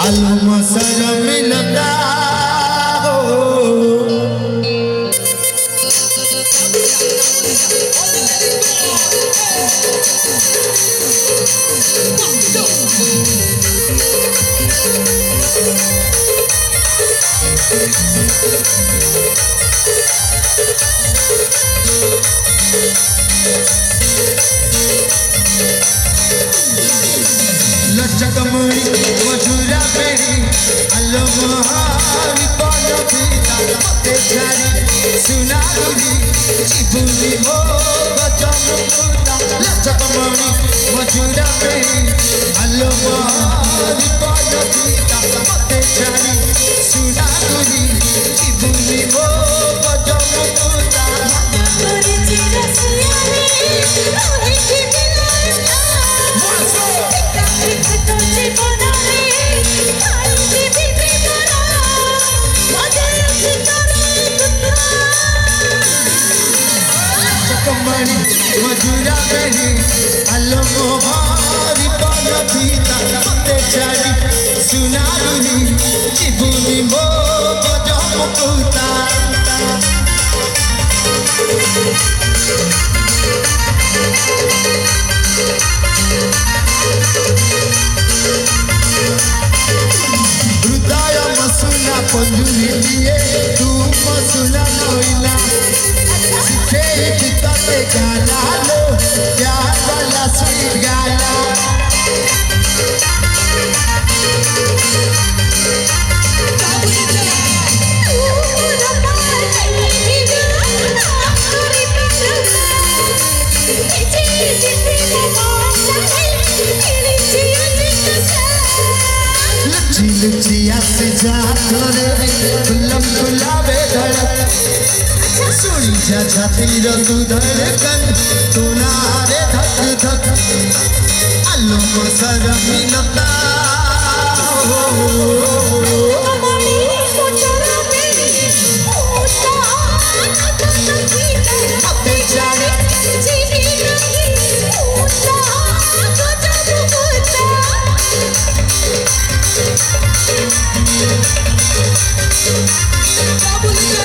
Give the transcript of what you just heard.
आलम sir मिलता हो लचकमणी मधुरा बेड़ी आलम विपद पिता मते छाड़ी सुनारी जीवनी मो गजम पुता लचकमणी मधुरा बेड़ी आलम विपद पिता मते छाड़ी सुनारी जीवनी मो गजम पुता करे चिरा सुयानी रोहे की दिलासा তোতে বনারে আলকে দিতে বনা মজার ভিতরে টুকরা लचकमणी मधुरा बेड़ी आलम विपद पिता मते छाड़ी सुनारी जीवनी मो गजम पुता हृदय मसुना पंजुरी दिए तू मसुना नोइला सीखे कितने गाना लो प्यार वाला स्वीट गाना पूरा पार नहीं दिया आखिरी पेरा इचे जिते मौसा है तेरी जिया जितना लची लची आसे जा तोरे गुलाम गुलाबे धड़क सुनी जा छाती रो तू धड़कन तू नारे धक धक आलम सर मिलता हो